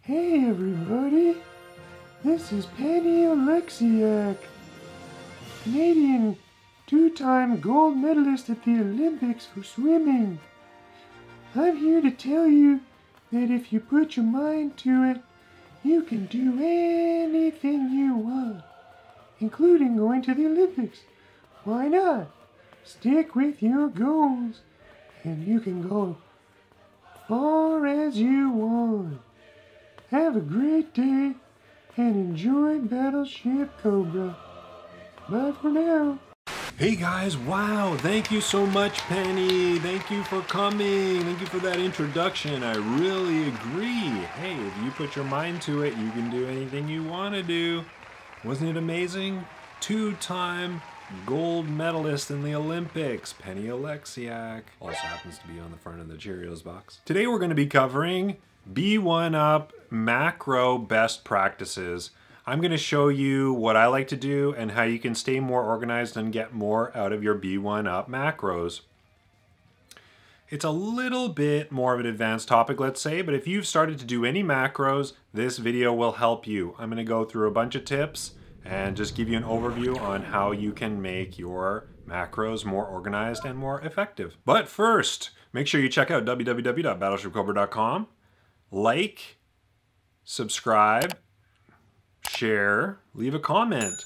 Hey everybody, this is Penny Oleksiak, Canadian two-time gold medalist at the Olympics for swimming. I'm here to tell you that if you put your mind to it, you can do anything you want, including going to the Olympics. Why not? Stick with your goals, and you can go far as you want. Have a great day, and enjoy Battleship Cobra. Bye for now. Hey guys, wow, thank you so much, Penny. Thank you for coming. Thank you for that introduction. I really agree. Hey, if you put your mind to it, you can do anything you want to do. Wasn't it amazing? Two-time gold medalist in the Olympics, Penny Oleksiak. Also happens to be on the front of the Cherrios box. Today we're going to be covering B1UP macro best practices. I'm going to show you what I like to do and how you can stay more organized and get more out of your B1UP macros. It's a little bit more of an advanced topic, let's say, but if you've started to do any macros, this video will help you. I'm going to go through a bunch of tips and just give you an overview on how you can make your macros more organized and more effective. But first, make sure you check out www.battleshipcobra.com. Like, subscribe, share, leave a comment.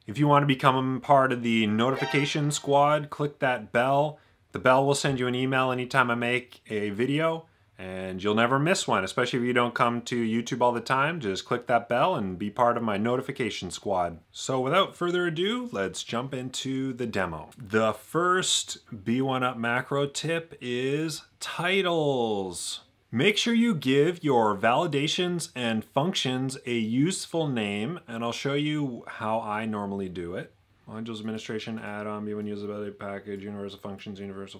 If you want to become part of the notification squad, click that bell. The bell will send you an email anytime I make a video, and you'll never miss one, especially if you don't come to YouTube all the time. Just click that bell and be part of my notification squad. So without further ado, let's jump into the demo. The first B1UP macro tip is titles. Make sure you give your validations and functions a useful name, and I'll show you how I normally do it. Modules administration, add-on, B1 usability package, universal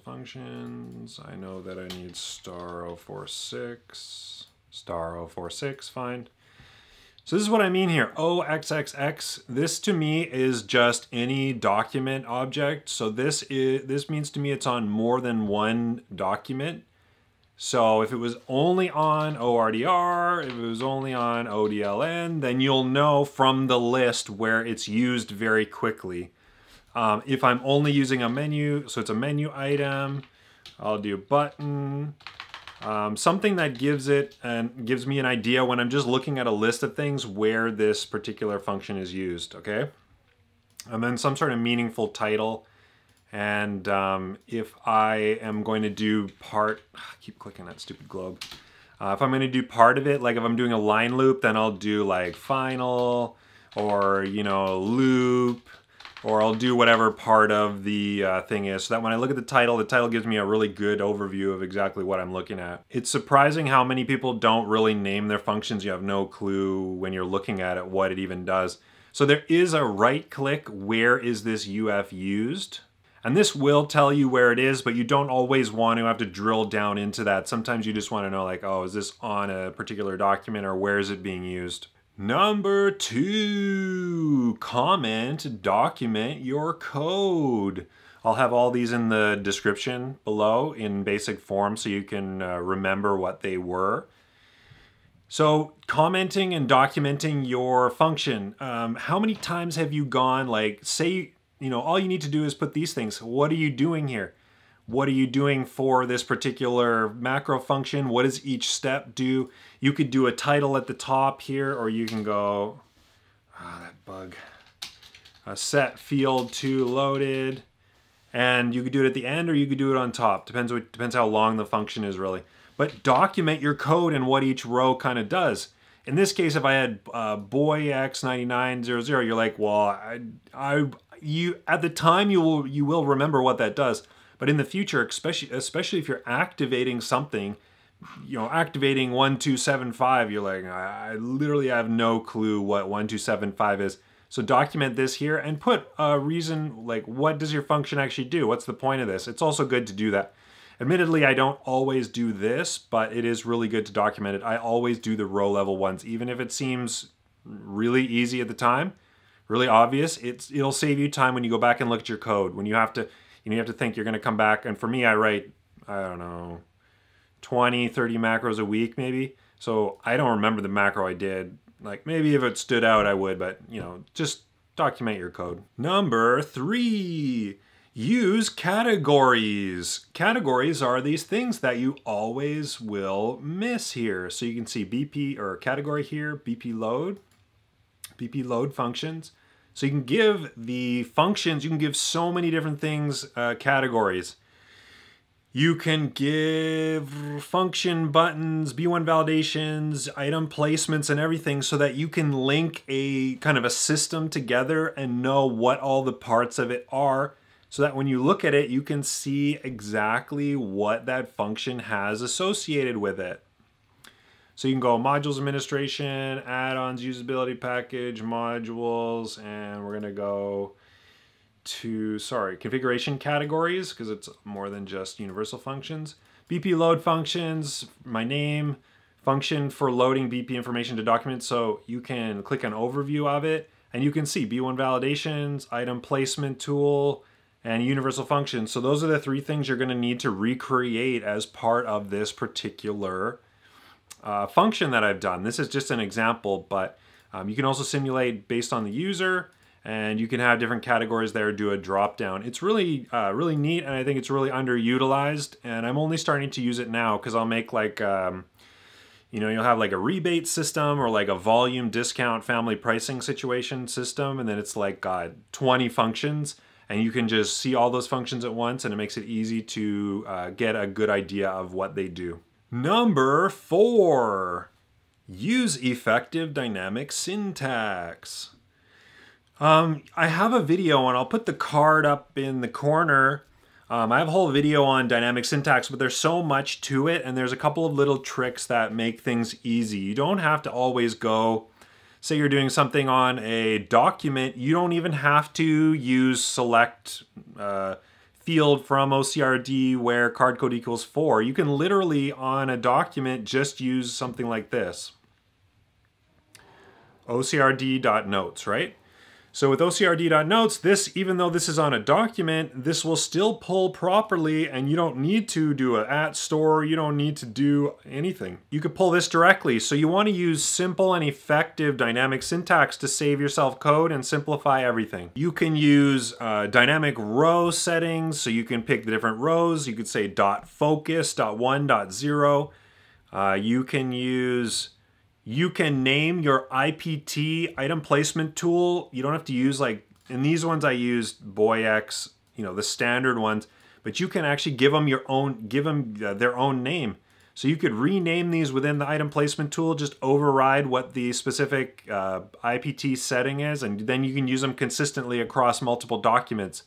functions. I know that I need star 046, star 046, fine. So this is what I mean here, OXXX. This to me is just any document object. So this means to me it's on more than one document. So if it was only on ORDR, if it was only on ODLN, then you'll know from the list where it's used very quickly. If I'm only using a menu, so it's a menu item, I'll do button, something that gives me an idea when I'm just looking at a list of things where this particular function is used, okay? And then some sort of meaningful title. And if I am going to do part, keep clicking that stupid globe. If I'm going to do part of it, like if I'm doing a line loop, then I'll do like final or, you know, loop, or I'll do whatever part of the thing is. So that when I look at the title gives me a really good overview of exactly what I'm looking at. It's surprising how many people don't really name their functions. You have no clue when you're looking at it what it even does. So there is a right click, where is this UF used? And this will tell you where it is, but you don't always want to have to drill down into that. Sometimes you just want to know, like, oh, is this on a particular document, or where is it being used? Number 2, document your code. I'll have all these in the description below in basic form so you can remember what they were. So commenting and documenting your function. How many times have you gone, like, say, you know, all you need to do is put these things. What are you doing here? What are you doing for this particular macro function? What does each step do? You could do a title at the top here, or you can go, that bug. Set field to loaded. And you could do it at the end, or you could do it on top. Depends how long the function is, really. But document your code and what each row kind of does. In this case, if I had boy x9900, you're like, well, you at the time you will remember what that does, but in the future, especially if you're activating something, you know, activating 1275, you're like, I literally have no clue what 1275 is. So document this here and put a reason, like, what does your function actually do? What's the point of this? It's also good to do that. Admittedly, I don't always do this, but it is really good to document it. I always do the row level ones, even if it seems really easy at the time. Really obvious, it'll save you time when you go back and look at your code. When you have to, you have to think you're going to come back. And for me, I write, I don't know, 20, 30 macros a week maybe. So I don't remember the macro I did. Like maybe if it stood out, I would, but you know, just document your code. Number 3, use categories. Categories are these things that you always will miss here. So you can see BP or category here, BP load functions. So you can give the functions, you can give so many different things categories. You can give function buttons, B1 validations, item placements, and everything so that you can link a kind of a system together and know what all the parts of it are so that when you look at it, you can see exactly what that function has associated with it. So you can go modules administration, add-ons, usability package, modules, and we're gonna go to, configuration categories because it's more than just universal functions. BP load functions, my name, function for loading BP information to documents. So you can click on overview of it and you can see B1 validations, item placement tool, and universal functions. So those are the 3 things you're going to need to recreate as part of this particular function that I've done. This is just an example, but you can also simulate based on the user. And you can have different categories there, do a drop down. It's really, really neat, and I think it's really underutilized. And I'm only starting to use it now because I'll make like, you know, you'll have like a rebate system or like a volume discount family pricing situation system, and then it's like 20 functions, and you can just see all those functions at once, and it makes it easy to get a good idea of what they do. Number 4, use effective dynamic syntax. I have a video, and I'll put the card up in the corner. I have a whole video on dynamic syntax, but there's so much to it, and there's a couple of little tricks that make things easy. You don't have to always go, say you're doing something on a document, you don't even have to use select field from OCRD where card code equals 4. You can literally, on a document, just use something like this. OCRD.notes, right? So with OCRD.notes, this, even though this is on a document, this will still pull properly, and you don't need to do an @ store, you don't need to do anything. You could pull this directly. So you want to use simple and effective dynamic syntax to save yourself code and simplify everything. You can use dynamic row settings, so you can pick the different rows. You could say .focus, .1, .0. You can name your IPT, item placement tool. You don't have to use like, in these ones I used BoyX, you know, the standard ones, but you can actually give them their own name. So you could rename these within the item placement tool, just override what the specific IPT setting is, and then you can use them consistently across multiple documents.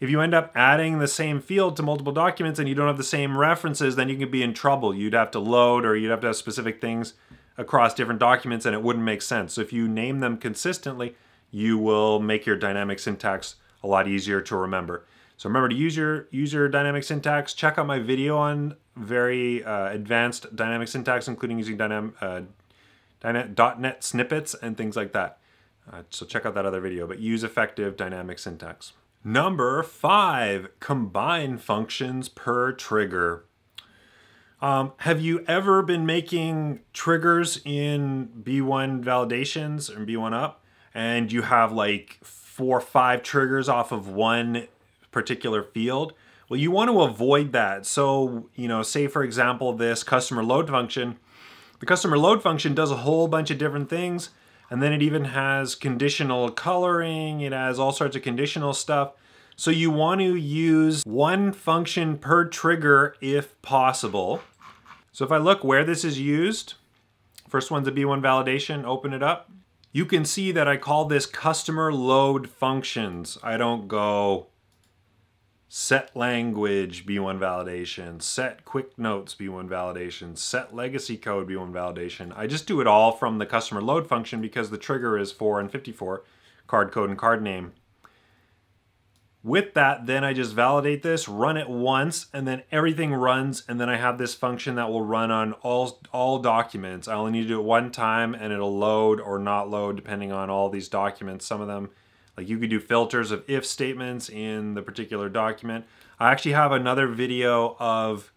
If you end up adding the same field to multiple documents and you don't have the same references, then you could be in trouble. You'd have to load, or you'd have to have specific things across different documents, and it wouldn't make sense. So if you name them consistently, you will make your dynamic syntax a lot easier to remember. So remember to use your dynamic syntax. Check out my video on very advanced dynamic syntax, including using .NET snippets and things like that. So check out that other video, but use effective dynamic syntax. Number 5, combine functions per trigger. Have you ever been making triggers in B1 validations or B1UP, and you have like 4 or 5 triggers off of one particular field? Well, you want to avoid that. So, you know, say for example, this customer load function. The customer load function does a whole bunch of different things, and then it even has conditional coloring. It has all sorts of conditional stuff. So you want to use one function per trigger if possible. So if I look where this is used, first one's a B1 validation, open it up. You can see that I call this customer load functions. I don't go set language B1 validation, set quick notes B1 validation, set legacy code B1 validation. I just do it all from the customer load function because the trigger is 4 and 54, card code and card name. With that, then I just validate this, run it once, and then everything runs, and then I have this function that will run on all documents. I only need to do it one time, and it'll load or not load depending on all these documents. Some of them, like you could do filters of if statements in the particular document. I actually have another video of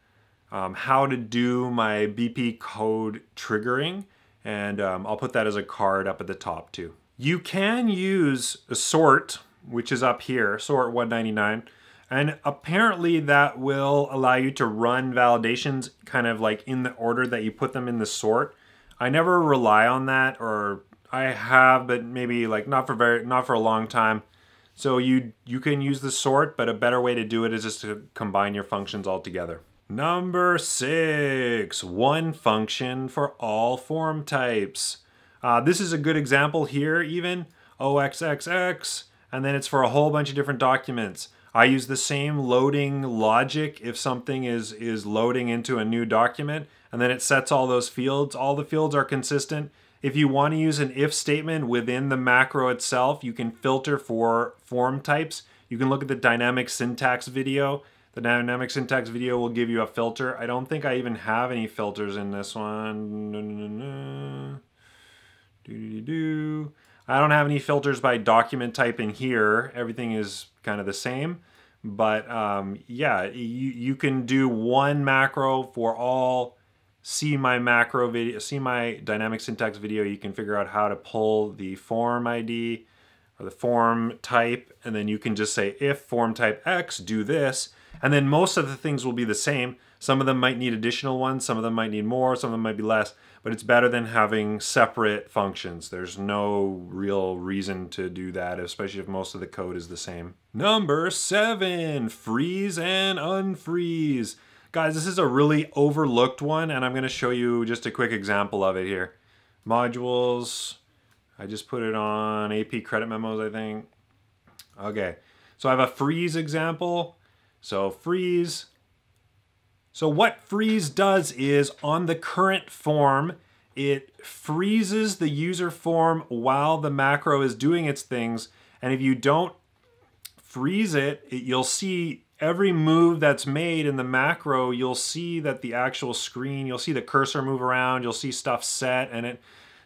how to do my BP code triggering, and I'll put that as a card up at the top too. You can use a sort, which is up here, sort 199, and apparently that will allow you to run validations kind of like in the order that you put them in the sort. I never rely on that, or I have, but maybe like not for a long time. So you can use the sort, but a better way to do it is just to combine your functions all together. Number 6, one function for all form types. This is a good example here, even OXXX, and then it's for a whole bunch of different documents. I use the same loading logic if something is loading into a new document, and then it sets all those fields. All the fields are consistent. If you want to use an if statement within the macro itself, you can filter for form types. You can look at the dynamic syntax video. The dynamic syntax video will give you a filter. I don't think I even have any filters in this one. I don't have any filters by document type in here. Everything is kind of the same. But yeah, you can do one macro for all. See my macro video, see my dynamic syntax video. You can figure out how to pull the form ID or the form type, and then you can just say if form type X, do this. And then most of the things will be the same. Some of them might need additional ones, some of them might need more, some of them might be less, but it's better than having separate functions. There's no real reason to do that, especially if most of the code is the same. Number 7, freeze and unfreeze. Guys, this is a really overlooked one, and I'm going to show you just a quick example of it here. Modules. I just put it on AP credit memos, I think. Okay, so I have a freeze example. So freeze. So what freeze does is on the current form, it freezes the user form while the macro is doing its things. And if you don't freeze it, you'll see every move that's made in the macro, you'll see that the actual screen, you'll see the cursor move around, you'll see stuff set, and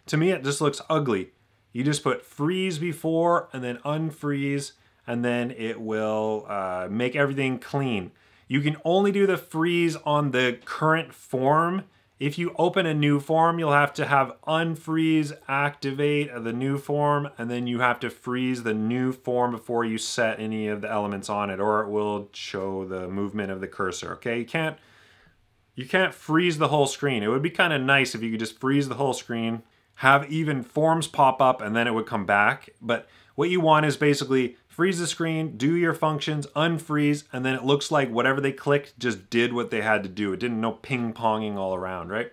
to me, it just looks ugly. You just put freeze before and then unfreeze, and then it will make everything clean. You can only do the freeze on the current form. If you open a new form, you'll have to have unfreeze, activate the new form, and then you have to freeze the new form before you set any of the elements on it, or it will show the movement of the cursor, okay? You can't freeze the whole screen. It would be kind of nice if you could just freeze the whole screen, have even forms pop up, and then it would come back. But what you want is basically freeze the screen, do your functions, unfreeze, and then it looks like whatever they clicked just did what they had to do. It didn't no ping-ponging all around, right?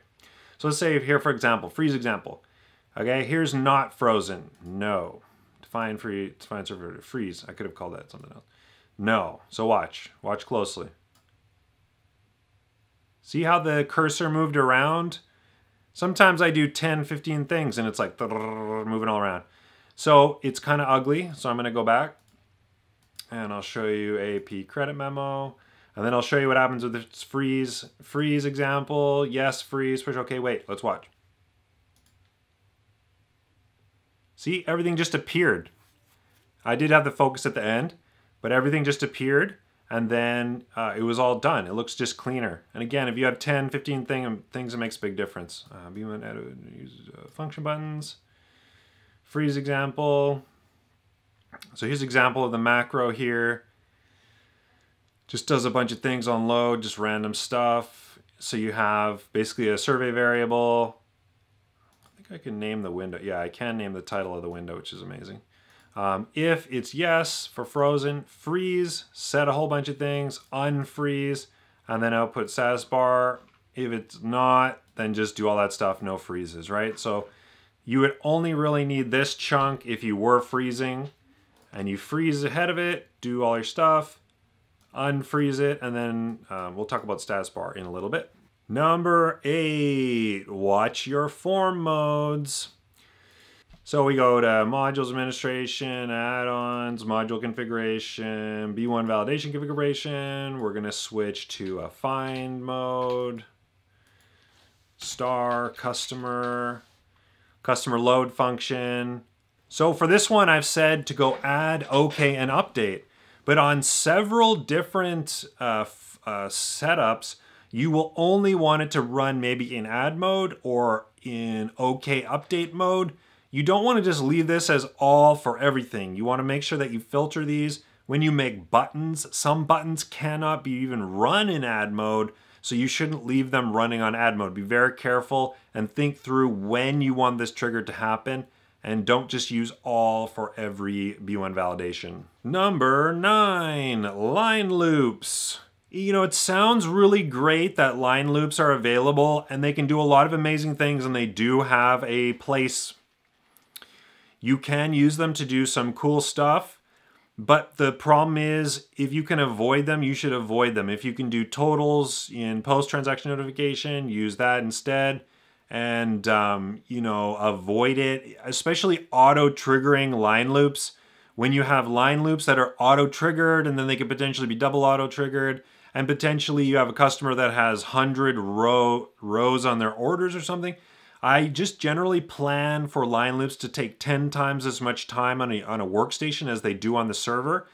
So let's say here, for example, freeze example. Okay, here's not frozen. No. Define server freeze. I could have called that something else. No. So watch closely. See how the cursor moved around? Sometimes I do 10, 15 things and it's like moving all around. So it's kind of ugly. So I'm going to go back and I'll show you AP credit memo. And then I'll show you what happens with this freeze. Freeze example. Yes, freeze. Push. Okay, wait. Let's watch. See, everything just appeared. I did have the focus at the end, but everything just appeared. And then it was all done. It looks just cleaner. And again, if you have 10, 15 things, it makes a big difference. B1 edit, use function buttons. Freeze example. So here's an example of the macro here. Just does a bunch of things on load, just random stuff. So you have basically a survey variable. I think I can name the window. Yeah, I can name the title of the window, which is amazing. If it's yes for frozen, freeze, set a whole bunch of things, unfreeze, and then output status bar. If it's not, then just do all that stuff, no freezes, right? So you would only really need this chunk if you were freezing, and you freeze ahead of it, do all your stuff, unfreeze it, and then we'll talk about status bar in a little bit. Number 8, watch your form modes. So we go to modules administration, add-ons, module configuration, B1 validation configuration. We're gonna switch to a find mode, star, customer load function. So for this one, I've said to go add, okay, and update. But on several different setups, You will only want it to run maybe in add mode or in OK update mode. You don't want to just leave this as all for everything. You want to make sure that you filter these. When you make buttons, some buttons cannot be even run in add mode, so you shouldn't leave them running on add mode. Be very careful and think through when you want this trigger to happen, and don't just use all for every B1 validation. Number 9, line loops. You know, it sounds really great that line loops are available and they can do a lot of amazing things, and they do have a place. You can use them to do some cool stuff. But the problem is, if you can avoid them, you should avoid them. If you can do totals in post-transaction notification, use that instead. And, you know, avoid it, especially auto-triggering line loops. When you have line loops that are auto-triggered, and then they could potentially be double auto-triggered, and potentially you have a customer that has 100 rows on their orders or something, I just generally plan for line loops to take 10 times as much time on a workstation as they do on the server.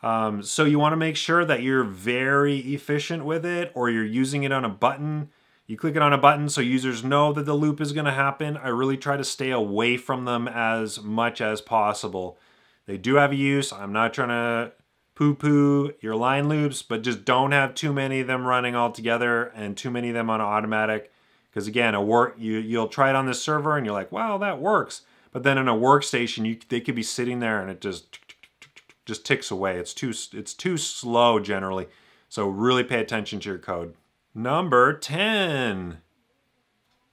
So you want to make sure that you're very efficient with it, or you're using it on a button. You click it on a button so users know that the loop is going to happen. I really try to stay away from them as much as possible. They do have a use. I'm not trying to poo-poo your line loops, but just don't have too many of them running all together and too many of them on automatic. Because again, you'll try it on this server and you're like, wow, that works. But then in a workstation, they could be sitting there and it just ticks away. It's too slow generally. So really pay attention to your code. Number 10,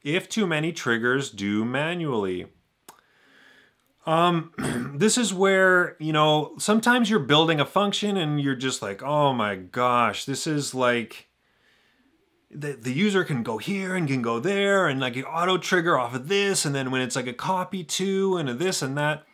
if too many triggers due manually. This is where, you know, sometimes you're building a function and you're just like, oh my gosh, this is like, the user can go here and can go there and like you auto trigger off of this, and then when it's like a copy to and a this and that.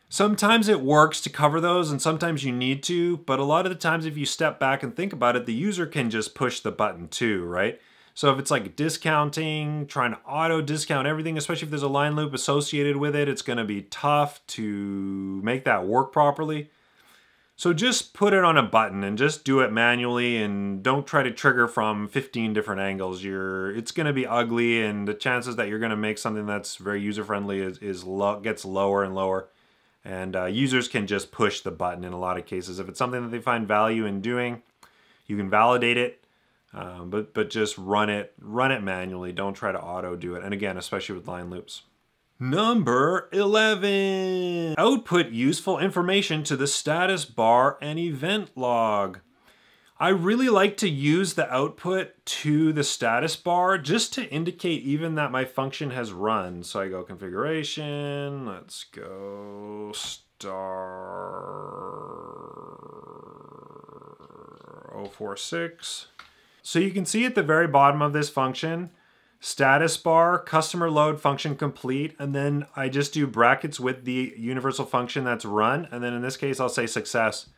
Sometimes it works to cover those and sometimes you need to, but a lot of the times if you step back and think about it, the user can just push the button too, right? So if it's like discounting, trying to auto discount everything, especially if there's a line loop associated with it, it's going to be tough to make that work properly. So just put it on a button and just do it manually, and don't try to trigger from 15 different angles. It's going to be ugly, and the chances that you're going to make something that's very user-friendly gets lower and lower. And users can just push the button in a lot of cases. If it's something that they find value in doing, you can validate it, but just run it manually. Don't try to auto do it. And again, especially with line loops. Number 11, output useful information to the status bar and event log. I really like to use the output to the status bar just to indicate even that my function has run. So I go configuration, let's go star 046. So you can see at the very bottom of this function, status bar, customer load function complete, and then I just do brackets with the universal function that's run, and then in this case I'll say success.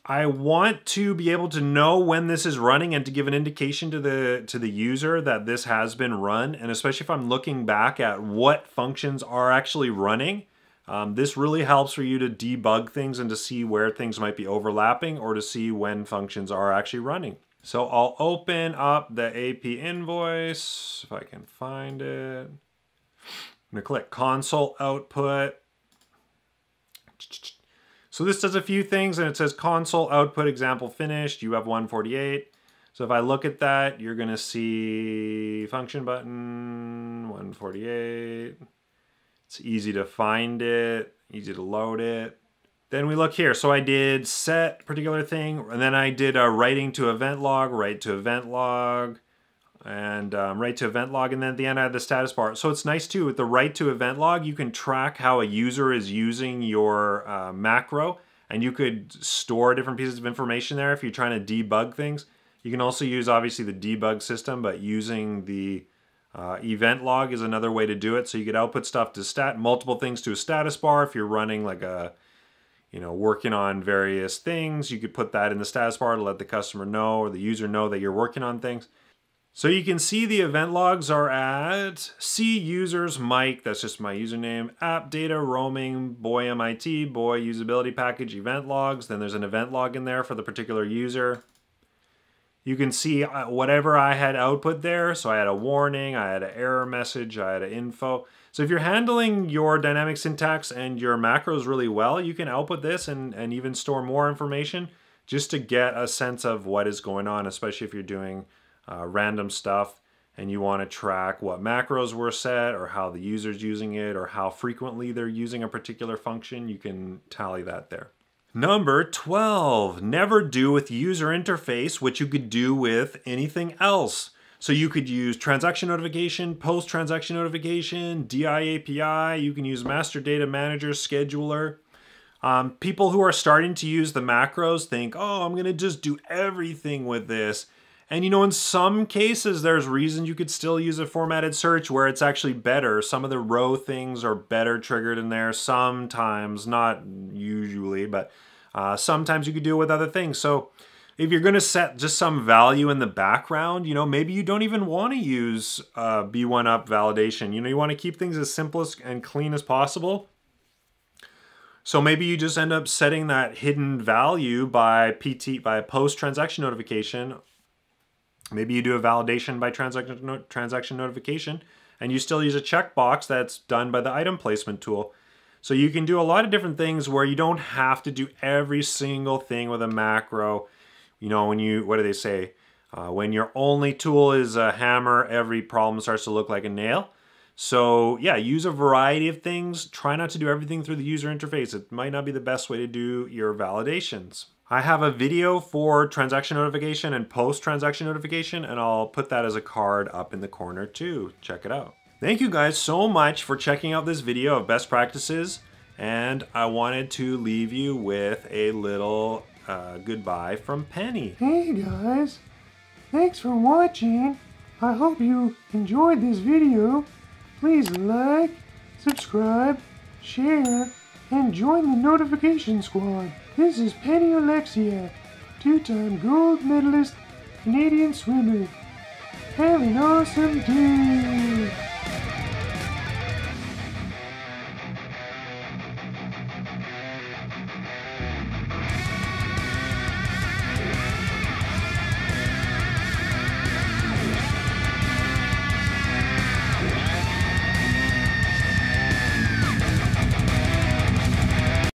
I want to be able to know when this is running and to give an indication to the user that this has been run, and especially if I'm looking back at what functions are actually running. This really helps for you to debug things and to see where things might be overlapping or to see when functions are actually running. So I'll open up the AP invoice, if I can find it. I'm gonna click console output. So this does a few things, and it says console output example finished, you have 148. So if I look at that, you're gonna see function button, 148. It's easy to find it, easy to load it. Then we look here. So I did set particular thing, and then I did a writing to event log, write to event log, and write to event log, and then at the end I have the status bar. So it's nice too, with the write to event log, you can track how a user is using your macro, and you could store different pieces of information there if you're trying to debug things. You can also use obviously the debug system, but using the event log is another way to do it. So you could output stuff to multiple things to a status bar. If you're running like a, you know, working on various things, you could put that in the status bar to let the customer know or the user know that you're working on things. So you can see the event logs are at C users Mike, that's just my username, app data roaming, boy MIT, boy usability package event logs. Then there's an event log in there for the particular user. You can see whatever I had output there. So I had a warning, I had an error message, I had an info. So if you're handling your dynamic syntax and your macros really well, you can output this and even store more information just to get a sense of what is going on, especially if you're doing random stuff and you want to track what macros were set or how the user's using it or how frequently they're using a particular function. You can tally that there. Number 12, never do with user interface what you could do with anything else. So you could use transaction notification, post-transaction notification, DI API. You can use master data manager, scheduler. People who are starting to use the macros think, oh, I'm going to just do everything with this. And you know, in some cases, there's reasons you could still use a formatted search where it's actually better. Some of the row things are better triggered in there. Sometimes, not usually, but sometimes you could do it with other things. So if you're going to set just some value in the background, you know, maybe you don't even want to use B1UP validation. You know, you want to keep things as simple and clean as possible. So maybe you just end up setting that hidden value by post-transaction notification. Maybe you do a validation by transaction notification, and you still use a checkbox that's done by the item placement tool. So you can do a lot of different things where you don't have to do every single thing with a macro. You know, when you, what do they say? When your only tool is a hammer, every problem starts to look like a nail. So yeah, use a variety of things. Try not to do everything through the user interface. It might not be the best way to do your validations. I have a video for transaction notification and post-transaction notification, and I'll put that as a card up in the corner too. Check it out. Thank you guys so much for checking out this video of best practices, and I wanted to leave you with a little goodbye from Penny. Hey guys, thanks for watching. I hope you enjoyed this video. Please like, subscribe, share, and join the notification squad. This is Penny Oleksiak, 2-time gold medalist, Canadian swimmer. Have an awesome day!